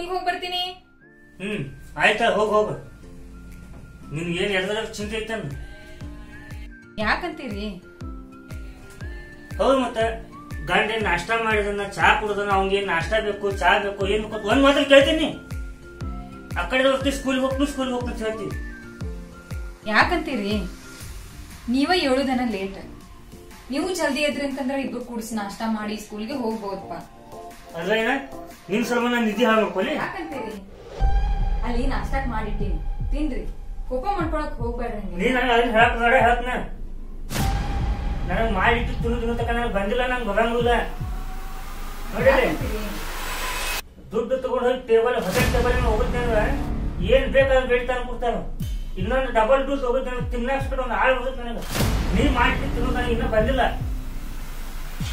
ಸ್ಕೂಲ್ಗೆ ಹೋಗಿ ಬರ್ತೀನಿ. ಆಯ್ತಾ, ಹೋಗ. ನಿನ್ಗೇನ್ ಎದ್ರ ಚಿಂತೆ ಐತ? ಯಾಕಂತೀರಿ? ಹೌದು, ಮತ್ತೆ ಗಂಡ ನಾಷ್ಟಾ ಮಾಡಿದನ್ನ ಚಾ ಕುಡ್ದನ ಅವ್ನಿಗೇನ್ ನಾಷ್ಟಾ ಬೇಕು, ಚಾ ಬೇಕು, ಏನ್ ಬೇಕು ಒಂದ್ ಮಾತ್ರ ಕೇಳ್ತೀನಿ. ಆ ಕಡೆ ಹೋಗ್ತಿ ಸ್ಕೂಲ್ಗೆ ಹೋಗ್ತೀನಿ ಹೇಳ್ತೀವಿ. ಯಾಕಂತೀರಿ? ನೀವ ಹೇಳುದನ ಲೇಟ್. ನೀವು ಜಲ್ದಿ ಎದ್ರಿ ಅಂತಂದ್ರೆ ಇಬ್ರು ಕೂಡಿಸಿ ನಾಷ್ಟಾ ಮಾಡಿ ಸ್ಕೂಲ್ಗೆ ಹೋಗ್ಬೋದಪ್ಪ. ಅಲ್ಲ ಏನ ನಿನ್ ಸ್ವಲ್ಪ ನಾನು ನಿಧಿ ಹಾಕ್ಬೇಕು. ಯಾಕಂತೀರಿ? ಅಲ್ಲಿ ನಾಷ್ಟಾಕ್ ಮಾಡಿಟ್ಟಿನಿ, ತಿನ್ರಿ. ಕೋಪ ಮಾಡ್ಕೊಳಕ್ ಹೋಗ್ಬೇಡ್ರಿ. ನೀನ್ ಹೇಳ್ತನ ನನಗ್ ಮಾಡಿಟ್ಟು ತಿನ್ನತಕ್ಕ ನನಗ್ ಬಂದಿಲ್ಲ, ನಂಗೆ ಬರಂಗಿಲ್ಲ. ನೋಡಿ, ದುಡ್ಡು ತಗೊಂಡು ಹೋಗಿ ಹೋಟೆಲ್ ಟೇಬಲ್ ಹೋಗುತ್ತೇನೆ, ಏನ್ ಬೇಕಾದ್ರೆ ಬೇಡ ಕೊಡ್ತಾರ. ಇನ್ನೊಂದು ಡಬಲ್ ಡೂಸ್ ಹೋಗುತ್ತೆ, ತಿನ್ನಕ್ಸ್ಬಿಟ್ಟು ಒಂದು ಆಳು ಹೋಗುತ್ತೆ ನನಗೆ. ನೀ ಮಾಡ್ತಿ ತಿನ್ನೋದು ನನಗೆ ಇನ್ನೂ ಬಂದಿಲ್ಲ.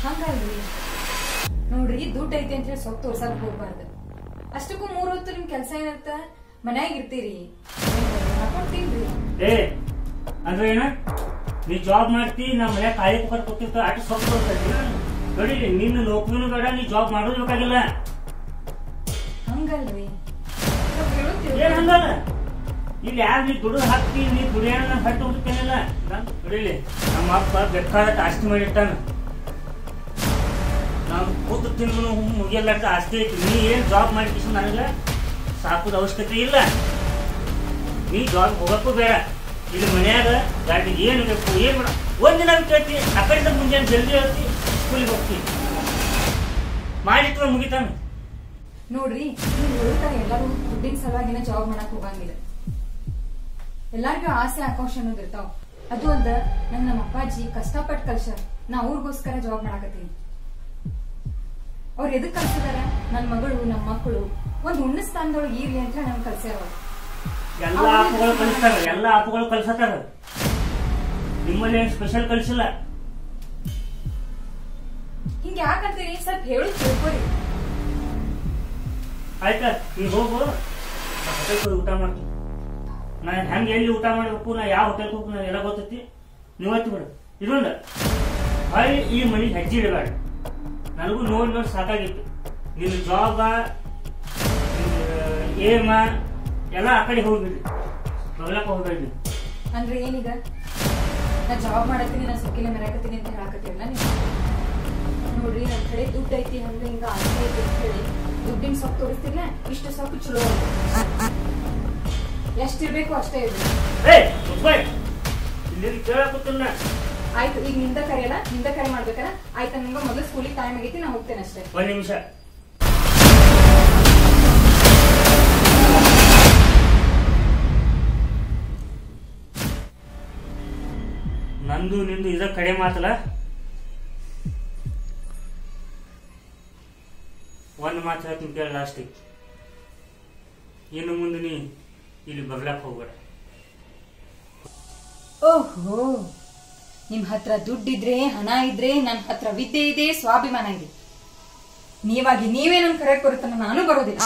ಹಂಗಲ್ರಿ, ನೋಡ್ರಿ ದುಡ್ಡು ಐತಿ ಅಂತ ಹೇಳಿ ಸ್ವಲ್ಪ ತೋರ್ಸಕ್ ಹೋಗ್ಬಾರ್ದು. ಅಷ್ಟಕ್ಕೂ 3 ಹೊತ್ತು ನಿಮ್ ಕೆಲ್ಸ ಏನಂತ ಮನ್ಯಾಗ ಇರ್ತೀರಿ, ತಿನ್ರಿ. ಅಂದ್ರೆ ಏನ ನೀ ಜಾಬ್ ಮಾಡ್ತಿ, ನಮ್ಮ ಮನೆ ಕಾಯಿ ಕುಕ್ಕರ್ ಕೊಟ್ಟಿರ್ತ ಅಷ್ಟು ಸ್ವಲ್ಪ ತೋರ್ಸತಿ. ನೋಡಿ, ನಿನ್ನ ನೌಕರಿನೂ ಬೇಡ, ನೀ ಜಾಬ್ ಮಾಡೋದು ಬೇಕಾಗಿಲ್ಲ. ಹಂಗಲ್ರಿ, ಏನ್ ಹಂಗಲ್ಲ? ಇಲ್ಲಿ ಯಾರು ನೀ ದುಡ್ಡು ಹಾಕಿ ನೀ ದುಡಿಯೋಣ ಹಟ್ಟು ಹುಡುಕೇನಿಲ್ಲ. ನೋಡಿಲಿ, ನಮ್ಮ ಅಪ್ಪ ಬೇಕಾದಟ್ಟು ಆಸ್ತಿ ಮಾಡಿರ್ತಾನ, ನಾವು ಕೂತು ತಿಂದು ಮುಗಿಯಲ್ಲಾರ್ದ ಆಸ್ತಿ ಐತಿ. ನೀ ಏನ್ ಜಾಬ್ ಮಾಡಿ ನನಗೆ ಸಾಕೋದ ಅವಶ್ಯಕತೆ ಇಲ್ಲ. ನೀ ಜಾಬ್ ಹೋಗಕ್ಕೂ ಬೇಡ. ಇಲ್ಲಿ ಮನ್ಯಾಗ ಗಾಡಿಗೆ ಏನು ಬೇಕು, ಏನ್ ಮಾಡ ಒಂದಿನ ಕೇಳ್ತಿ, ಆ ಕಡೆಯಿಂದ ಮುಂಜಾನೆ ಜಲ್ದಿ ಹೇಳ್ತಿ, ಸ್ಕೂಲಿಗೆ ಹೋಗ್ತಿ, ಮಾಡಿಟ್ರೆ ಮುಗಿತಾನ. ನೋಡ್ರಿ, ನೀವು ಹೇಳ್ತಾರೆ ಎಲ್ಲರೂ ದುಡ್ಡಿನ ಸಲುವಾಗಿನ ಜಾಬ್ ಮಾಡಕ್ ಹೋಗಂಗಿಲ್ಲ. ಎಲ್ಲಾರ್ಗು ಆಸೆ ಆಕಾಂಕ್ಷ ಅನ್ನೋದು ಇರ್ತಾವ. ಅದು ಅಲ್ದ ನಮ್ಮ ಅಪ್ಪಾಜಿ ಕಷ್ಟಪಟ್ಟು ಕಲ್ಸ್ಯಾರ, ನಾ ಅವ್ರಿಗೋಸ್ಕರ ಜಾಬ್ ಮಾಡಾಕತ್ತೀನಿ. ಅವ್ರು ಎದಕ್ ಕಲ್ಸಿದಾರ? ನನ್ ಮಗಳು ನಮ್ಮ ಮಕ್ಕಳು ಒಂದ್ ಉನ್ನ ಸ್ಥಾನದೊಳಗೆ ಇರ್ಲಿ ಅಂತ ನಮ್ಗೆ ಕಲ್ಸ್ಯಾರ. ಎಲ್ಲಾ ಆಪುಗಳು ಕಲಿಸ್ತಾರ, ಎಲ್ಲಾ ಆಪುಗಳು ಕಲ್ಸತ್ತಾರ. ನಿಮ್ಮಲ್ಲಿ ಏನ್ ಸ್ಪೆಷಲ್ ಕಲಿಸಿಲ್ಲ. ಹಿಂಗ ಯಾಕಂತೀರಿ? ಸ್ವಲ್ಪ ಹೇಳು ತಿಳ್ಕೊರಿ. ಆಯ್ತಾ, ನೀ ಹೋಗು, ಹೋಟೆಲ್ ಊಟ ಮಾಡ್ತೀನಿ. ನಾ ಹೆಂಗ ಎಲ್ಲಿ ಊಟ ಮಾಡ್ಬೇಕು, ನಾ ಯಾವ ಹೋಟೆಲ್ ಹೋಗ್ಬೇಕು ನಾ ಎಲ್ಲ ಗೊತ್ತೈತಿ. ನೀವತ್ತು ಬಿಡು. ಇದೊಂದು ಹೊಳ್ಳಿ ಈ ಮನೆಗೆ ಹೆಜ್ಜೆ ಇಡಬೇಡ. ನನಗೂ ನೋಡಿ ಸಾಕಾಗಿತ್ತು. ನಿನ್ನ ಜಾಬ ಏಮ ಎಲ್ಲ ಆ ಕಡೆ ಹೋಗ್ಬಿಡ್ರಿ, ಬಗ್ಲಕ್ಕ ಹೋಗ್ಬೇಡ್ರಿ. ಅಂದ್ರೆ ಏನೀಗ ನಾ ಜಾಬ್ ಮಾಡತ್ತೀನಿ, ನಾ ಸುಕ್ಕಿಲೆ ಮೆರಾಕತ್ತೀನಿ ಅಂತ ಹೇಳಾಕತ್ತೀರಲ್ಲ ನೀವು? ನೋಡ್ರಿ, ನನ್ ಕಡೆ ದುಡ್ಡು ಐತಿ, ಹಂಗ ಹಿಂಗ ಆಸೆ ಐತಿ ಅಂತ ಹೇಳಿ ದುಡ್ಡಿನ ಸೊಪ್ಪು ತೋರಿಸ್ತಿಲ್ಲ. ಇಷ್ಟು ಸೊಪ್ಪು ಚಲೋ ಎಷ್ಟಿರ್ಬೇಕು ಅಷ್ಟೇ ಇರ್ಬೇಕು. ಆಯ್ತು, ಈಗ ನಿಂದ ಕರೆಯಲ್ಲ, ನಿಂದ ಕರೆ ಮಾಡ್ಬೇಕಲ್ಲ. ಆಯ್ತಾ, ನಿಮ್ಗೆ ಮೊದಲು ಸ್ಕೂಲಿಗೆ ಟೈಮ್ ಆಗೈತಿ, ನಾ ಹೋಗ್ತೇನೆ ಅಷ್ಟೇ. ಒಂದ್ ನಿಮಿಷ. ನಂದು ನಿಂದು ಇದ ಕಡೆ ಮಾತಲ್ಲ. ಒಂದು ಮಾತು ಹೇಳ್ತೀನಿ ಕೇಳ ಲಾಸ್ಟಿಗೆ. ಇನ್ನು ಮುಂದೆ ನೀ ಇಲ್ಲಿ ಬಗ್ಲಾಕ್ ಹೋಗ್ಬೇಡ. ಓಹೋ, ನಿಮ್ ಹತ್ರ ದುಡ್ಡಿದ್ರೆ, ಹಣ ಇದ್ರೆ, ನನ್ ಹತ್ರ ವಿದ್ಯೆ ಇದೆ, ಸ್ವಾಭಿಮಾನ ಇದೆ. ನೀವಾಗಿ ನೀವೇ ನನ್ ಕರೆಕ್ಟ್ ಬರುತ್ತಲ್ಲ, ನಾನು ಬರೋದಿಲ್ಲ.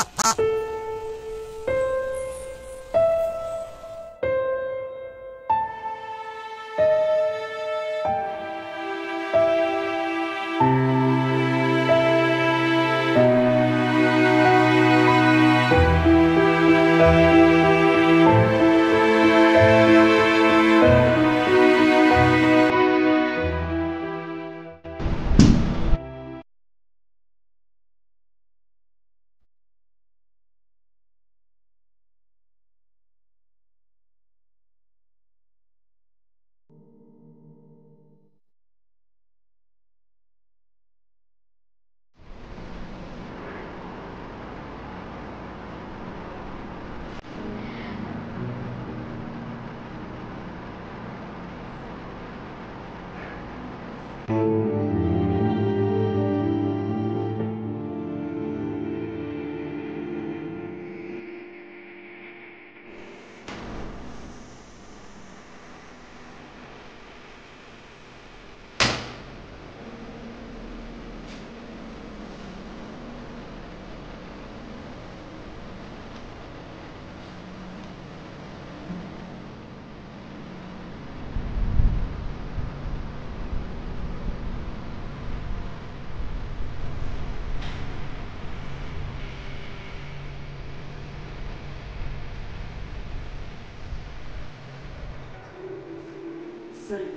ಸರಿ.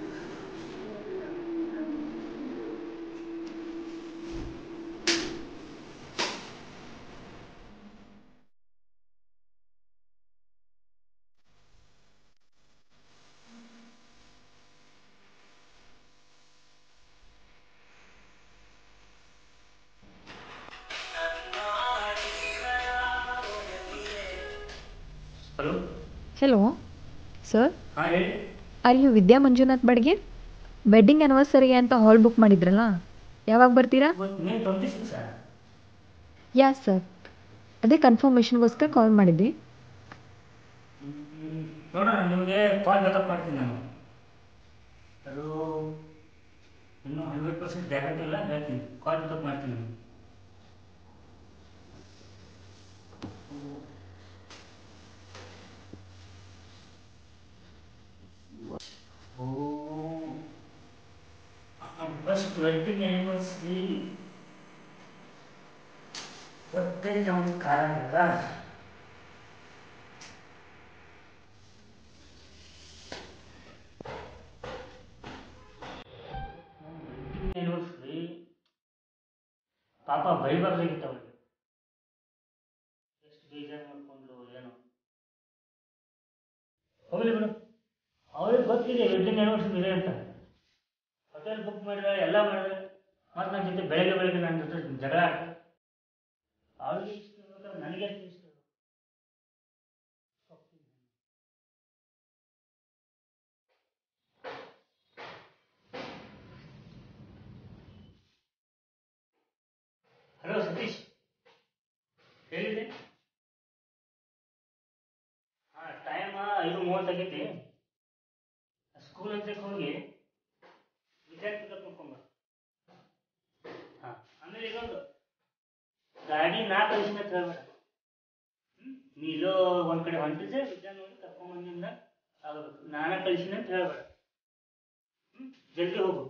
ಹಲೋ. ಹೆಲೋ ಸರ್, ಹಾಂ ಹೇಳಿ. ಅಲ್ಲಿ ವಿದ್ಯಾ ಮಂಜುನಾಥ್ ಬಡ್ಗೆ ವೆಡ್ಡಿಂಗ್ ಆ್ಯನಿವರ್ಸರಿಗೆ ಅಂತ ಹಾಲ್ ಬುಕ್ ಮಾಡಿದ್ರಲ್ಲ, ಯಾವಾಗ ಬರ್ತೀರಾ? ಇವತ್ತು ಮೇ 26 ಯಾ ಸರ್, ಅದೇ ಕನ್ಫರ್ಮೇಷನ್ಗೋಸ್ಕರ ಕಾಲ್ ಮಾಡಿದ್ದೆ. ನೋಡೋಣ, ನಿಮಗೆ ಕಾಲ್ ಬ್ಯಾಕಪ್ ಮಾಡ್ತೀನಿ ನಾನು. ಅದು ಇನ್ನೂ 100% ಗ್ಯಾರಂಟಿ ಇಲ್ಲ, ಹೇಳ್ತೀನಿ. ಕಾಲ್ ಬ್ಯಾಕಪ್ ಮಾಡ್ತೀನಿ ನಾನು. ಫಸ್ಟ್ ವೆಡ್ಡಿಂಗ್ ಆ್ಯನಿವರ್ಸರಿ ಗೊತ್ತೇ ನಮ್ಗೆ ಕಾರಣ ಇಲ್ಲ. ಆ್ಯನಿವರ್ಸರಿ ಪಾಪ ಬೈಬಾರ್ದಾಗಿತ್ತು ಅವ್ರಿಗೆ. ಎಷ್ಟು ಬೇಜಾರು ಮಾಡ್ಕೊಂಡ್ರು ಏನೋ. ಹೋಗಲಿ ಬಿಡು, ಅವ್ರಿಗೆ ಗೊತ್ತಿದೆ ವೆಡ್ಡಿಂಗ್ ಆ್ಯನಿವರ್ಸರಿ ಇದೆ ಅಂತ. ಹೋಟೆಲ್ ಬುಕ್ ಮಾಡಿದ್ರೆ ಎಲ್ಲ ಮಾಡಿದ್ರೆ ಮತ್ತು ನನ್ನ ಜೊತೆ ಬೆಳಗ್ಗೆ ನನ್ನ ಜೊತೆ ಜಗಳ ಆಡ್ತಾರೆ. ಅವ್ರಿಗೆ ಇಷ್ಟ ಇರ್ಬೇಕಾದ್ರೆ ನನಗೆ ಎಷ್ಟು ಇಷ್ಟ. ಹಲೋ ಸತೀಶ್, ಹೇಳಿದೆ. ಹಾಂ, ಟೈಮ್ 5:30 ಆಗೈತಿ. ಸ್ಕೂಲ್ ಅಂತ ಹೋಗಿ ವಿದ್ಯಾರ್ಥಿ ಕರ್ಕೊಂಬ. ಹಾಂ, ಆಮೇಲೆ ಇದೊಂದು ಗಾಡಿ ನಾ ಕಳಿಸಿನ ಅಂತ ಹೇಳ್ಬೇಡ. ನೀ ಇಲ್ಲೋ ಒಂದು ಕಡೆ ಹೊಂಟಿದ್ದೆ, ವಿದ್ಯಾ ನೋಡಿ ಕರ್ಕೊಂಬಂದಿಂದ ಆಗಬೇಕು. ನಾನೇ ಕಳಿಸಿನ ಅಂತ ಹೇಳ್ಬೇಡ. ಜಲ್ದಿ ಹೋಗು.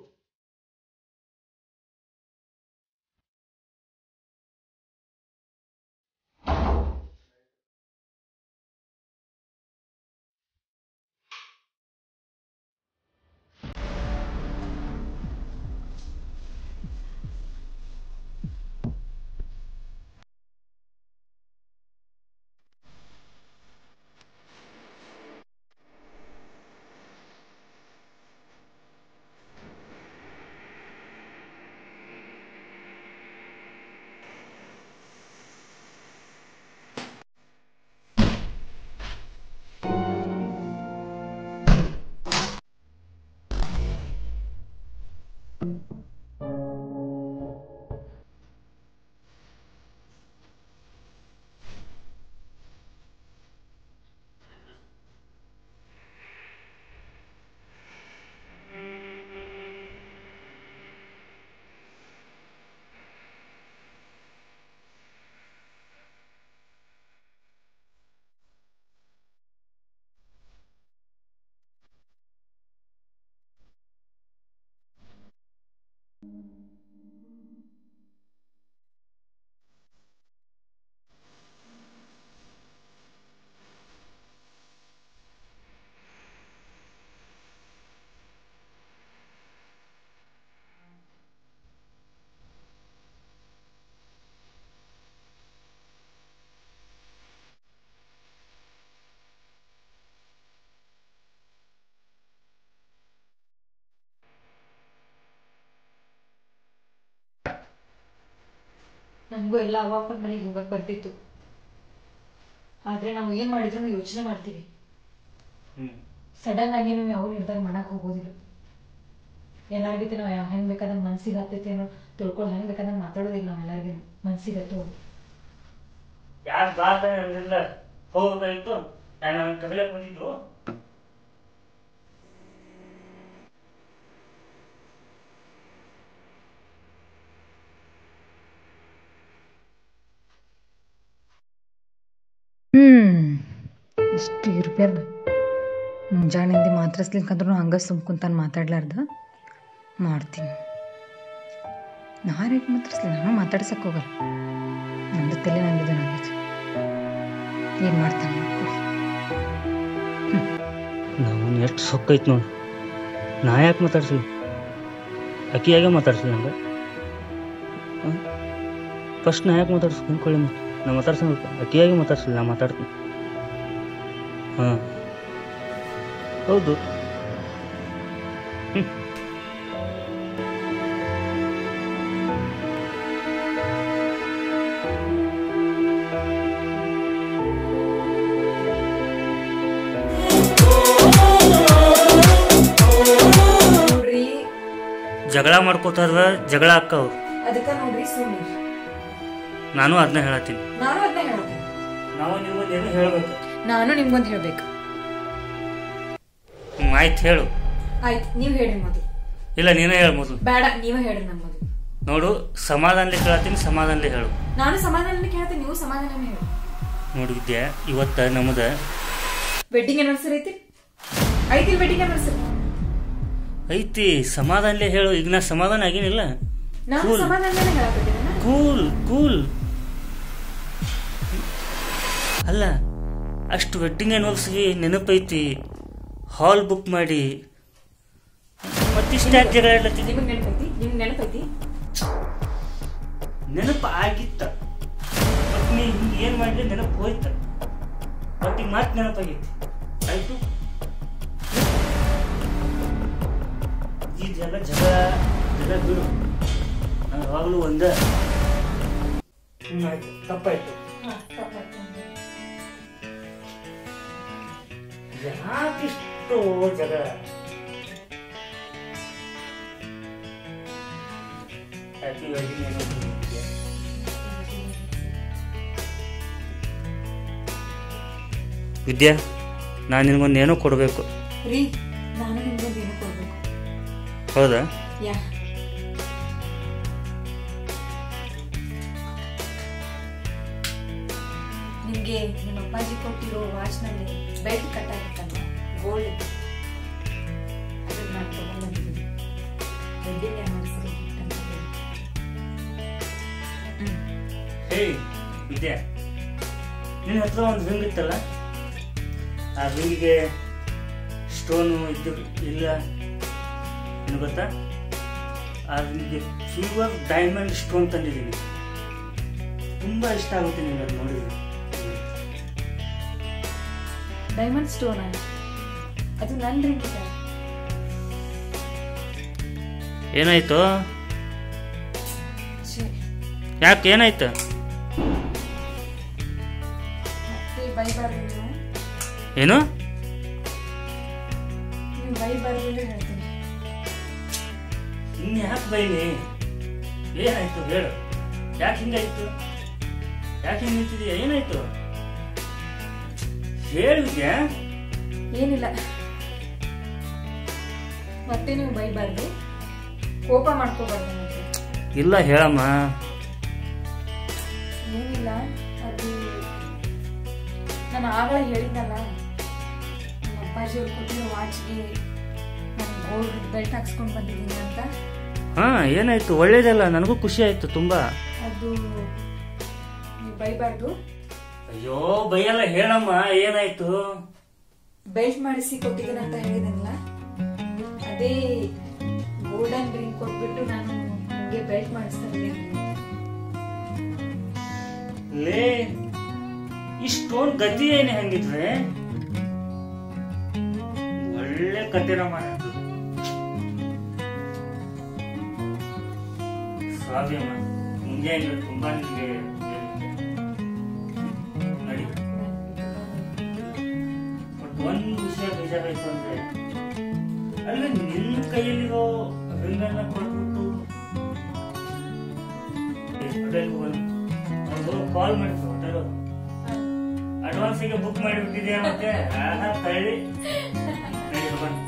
ನನಗೂ ಎಲ್ಲ ಅವಾಪನ ಮನೆಗೆ ಹೋಗಕ್ಕೆ ಬರ್ತಿತ್ತು, ಆದರೆ ನಾವು ಏನು ಮಾಡಿದ್ರು ಯೋಚನೆ ಮಾಡ್ತೀವಿ. ಸಡನ್ ಆಗಿ ನಾವು ಯಾವ ನಿರ್ಧಾರ ಮಾಡಕ್ಕೆ ಹೋಗೋದಿಲ್ಲ. ಎಲ್ಲರಿಗಿಂತ ನಾವು ಹೆಂಗೆ ಬೇಕಾದಂಗೆ ಮನ್ಸಿಗೆ ಹತ್ತೈತೆ ಏನೋ ತಿಳ್ಕೊಂಡು ಹೆಂಗೆ ಬೇಕಾದಂಗೆ ಮಾತಾಡೋದಿಲ್ಲ. ನಾವು ಎಲ್ಲರಿಗೂ ಮನ್ಸಿಗೆ ಹತ್ತೋ ಯಾರು ಬಾತ ಅಂದಿಲ್ಲ, ಹೋಗ್ಬೇಕಾಯ್ತು. ನಾನು ಕದಲಕ್ಕೆ ಬಂದಿದ್ದು. ಇಷ್ಟು ಇರ್ಬೇಡ. ಮುಂಜಾನಿಂದ ಮಾತಾಡ್ಸ್ಲಿಕ್ಕಂದ್ರೂ ಹಂಗೆ ಸುಮ್ಕುಂತಾನೆ ಮಾತಾಡ್ಲಾರ್ದ ಮಾಡ್ತೀನಿ. ನಾರೇನು ಮಾತಾಡ್ಸ್ಲಿ, ನಾನು ಮಾತಾಡ್ಸಕ್ಕೆ ಹೋಗಲ್ಲ. ನಂದು ತಲೆ ನಂದಿದೆ, ನಂಗೆ ಏನು ಮಾಡ್ತಾನೆ ಮಾಡ್ಕೊಳ್ಳಿ. ನಾವು ಎಷ್ಟು ಸೊಕ್ಕೈತೆ ನೋಡು. ನಾ ಯಾಕೆ ಮಾತಾಡ್ಸಿಲ್ಲ ಅಕ್ಕಿಯಾಗೆ ಮಾತಾಡ್ಸಿಲ್ಲ ನಂಗೆ ಫಸ್ಟ್ ನಾ ಯಾಕೆ ಮಾತಾಡ್ಸಿ ಅಂದ್ಕೊಳ್ಳಿ ನಾ ಮಾತಾಡ್ಸಬೇಕು ಅಕ್ಕಿಯಾಗೆ ಮಾತಾಡ್ಸಿಲ್ಲ ನಾ ಮಾತಾಡ್ತೀನಿ ಹಾಂ ಹೌದು ಜಗಳ ಮಾಡ್ಕೋತಾರ ಜಗಳ ಅಕ್ಕವು ಅದಕ್ಕೆ ನೋಡ್ರಿ ಸುಮ್ಮನೆ ನಾನು ಅದನ್ನ ಹೇಳತ್ತೀನಿ ನಾವು ನಿಮ್ಗೊಂದೇನು ಹೇಳ್ಬೇಕು ನಾನು ನಿಮ್ಗೊಂದು ಹೇಳ್ಬೇಕು ಆಯ್ತು ಹೇಳು ಆಯ್ತು ನೀವ್ ಹೇಳಿ ಮೊದಲು ಇಲ್ಲ ನೀನೇ ಹೇಳು ಮೊದಲು ಬೇಡ ನೀವೇ ಹೇಳಿ ನಮ್ಮ ಮೊದಲು ನೋಡು ಸಮಾಧಾನಲಿ ಕೇಳತ್ತೀನಿ ಸಮಾಧಾನಲಿ ಹೇಳು ನಾನು ಸಮಾಧಾನ ಕೇಳ್ತೀನಿ ನೀವು ಸಮಾಧಾನ ಹೇಳಿ ನೋಡು ವಿದ್ಯಾ ಇವತ್ತ ನಮ್ದ ವೆಡ್ಡಿಂಗ್ ಆನಿವರ್ಸರಿ ಐತಿ ವೆಡ್ಡಿಂಗ್ ಆನಿವರ್ಸರಿ ಐತಿ ಸಮಾಧಾನಲೇ ಹೇಳು ಈಗ ನಾ ಸಮಾಧಾನ ಆಗೇನಿಲ್ಲ ಕೂಲ್ ಕೂಲ್ ಅಲ್ಲ ಅಷ್ಟು ವೆಡ್ಡಿಂಗ್ ಆನಿವರ್ಸರಿ ನೆನಪೈತಿ ಹಾಲ್ ಬುಕ್ ಮಾಡಿ ಮತ್ತಿಷ್ಟ ಜಗಳ ನೆನಪು ಆಗಿತ್ತ ಮತ್ ನೀ ಏನ್ ಮಾಡ್ಲಿ ನೆನಪು ಹೋಯ್ತ ಮತ್ ಈಗ ಮತ್ ನೆನಪಾಗೈತಿ ಆಯ್ತು ಇದೆಲ್ಲ ಜಗಳ ಬಿಡು ನಾನು ಯಾವಾಗಲೂ ಒಂದ ಆಯ್ತು ತಪ್ಪಾಯ್ತು ಯಾಕಿಷ್ಟು ಜಗಳ ಹ್ಯಾಪಿ ವೆಡ್ಡಿಂಗ್ ಆನಿವರ್ಸರಿ ವಿದ್ಯಾ ನಾನು ನಿನಗೊಂದೇನೋ ಕೊಡಬೇಕು ಹೌದಾ ನಿಮ್ಗೆ ನಿಮ್ಮ ಅಪ್ಪಾಜಿ ಕೊಟ್ಟಿರೋ ವಾಚ್ ನಲ್ಲಿ ಬೆಲ್ಟ್ ಕಟ್ ಆಗಿತ್ತಲ್ಲ ಗೋಲ್ಡ್ ಅದನ್ನ ನಾನು ತಗೊಂಡ್ಬಂದಿದ್ದೀನಿ ವೆಡ್ಡಿಂಗ್ ಆನಿವರ್ಸರಿ ಗಿಫ್ಟ್ ಅಂತ ಹೇ ವಿದ್ಯಾ ನಿನ್ನ ಹತ್ರ ಒಂದು ರಿಂಗ್ ಇತ್ತಲ್ಲ ಆ ರಿಂಗಿಗೆ ಸ್ಟೋನು ಇದ್ದು ಇಲ್ಲ ಏನು ಗೊತ್ತಾ ಆ ರಿಂಗಿಗೆ ಪ್ಯೂರ್ ಡೈಮಂಡ್ ಸ್ಟೋನ್ ತಂದಿದ್ದೀನಿ ತುಂಬಾ ಇಷ್ಟ ಆಗುತ್ತೆ ನಿಮಗೆ ಅದು ನೋಡಿದ್ರೆ ಡೈಮಂಡ್ ಸ್ಟೋನ್ ಅದು ನನ್ನ ರಿಂಗ್ ಇದೆ ಏನಾಯ್ತು ಯಾಕೆ ಏನಾಯ್ತು ಏನು ಇನ್ ಯಾಕೆ ಬೈಲಿ ಏನಾಯ್ತು ಹೇಳು ಯಾಕೆ ಹಿಂಗಾಯ್ತು ಯಾಕೆ ಹಿಂಗ್ ನಿಂತಿದೀಯ ಏನಾಯ್ತು ಹೇಳಿದ್ಯಾ ಏನಿಲ್ಲ ಮತ್ತೆ ನೀವು ಬೈಬಾರ್ದು ಕೋಪ ಮಾಡ್ಕೋಬಾರ್ದು ಇಲ್ಲ ಹೇಳಮ್ಮ ಏನಿಲ್ಲ ಅದು ನಾನು ಆಗಲೇ ಹೇಳಿದ್ನಲ್ಲ ನಮ್ಮ ಅಪ್ಪಾಜಿ ಅವ್ರು ಕೊಟ್ಟಿರೋ ವಾಚ್ಗೆ ನಾನು ಗೋಲ್ಡ್ ಬೆಲ್ಟ್ ಹಾಕ್ಸ್ಕೊಂಡು ಬಂದಿದ್ದೀನಿ ಅಂತ ಹಾ ಏನಾಯ್ತು ಒಳ್ಳೇದಲ್ಲ ನನಗೂ ಖುಷಿ ಆಯ್ತು ತುಂಬಾ ಅದು ನೀವು ಬೈಬಾರ್ದು ಅಯ್ಯೋ ಬೈಯಲ್ಲ ಹೇಳಮ್ಮ ಏನಾಯ್ತು ಬೆಲ್ಟ್ ಮಾಡಿಸಿ ಕೊಟ್ಟಿದ್ದೀನಿ ಅಂತ ಹೇಳಿದನಲ್ಲ ಅದೇ ಗೋಲ್ಡನ್ ರಿಂಗ್ ಕೊಟ್ಬಿಟ್ಟು ನಾನು ನಿಮಗೆ ಬೆಲ್ಟ್ ಮಾಡಿಸ್ತಾ ಇದ್ದೀನಿ ಲೇ ಇಷ್ಟೊಂದು ಗತಿ ಏನೇ ಹಂಗಿದ್ರೆ ಒಳ್ಳೆ ಕತೆನ ಮಾಡಿದ್ದು ಸ್ವಾಭಿಯಮ್ಮ ಮುಂಜಾನೆ ತುಂಬಾ ನಿಮಗೆ ನೋಡಿ ಬಟ್ ಒಂದು ವಿಷಯ ಬೇಜಾರಾಯ್ತು ಅಂದ್ರೆ ಅಲ್ಲಿ ನಿನ್ನ ಕೈಯಲ್ಲಿರೋ ರಿಂಗನ್ನ ಕೊಟ್ಬಿಟ್ಟು ಕಾಲ್ ಮಾಡಿದ್ರು ಹೋಟೆಲ್ ಅಡ್ವಾನ್ಸ್ ಗೆ ಬುಕ್ ಮಾಡಿಬಿಟ್ಟಿದ್ಯಾ ಮತ್ತೆ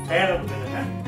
ತಯಾರಾಗ್ಬಿಟ್ಟಿಲ್ಲ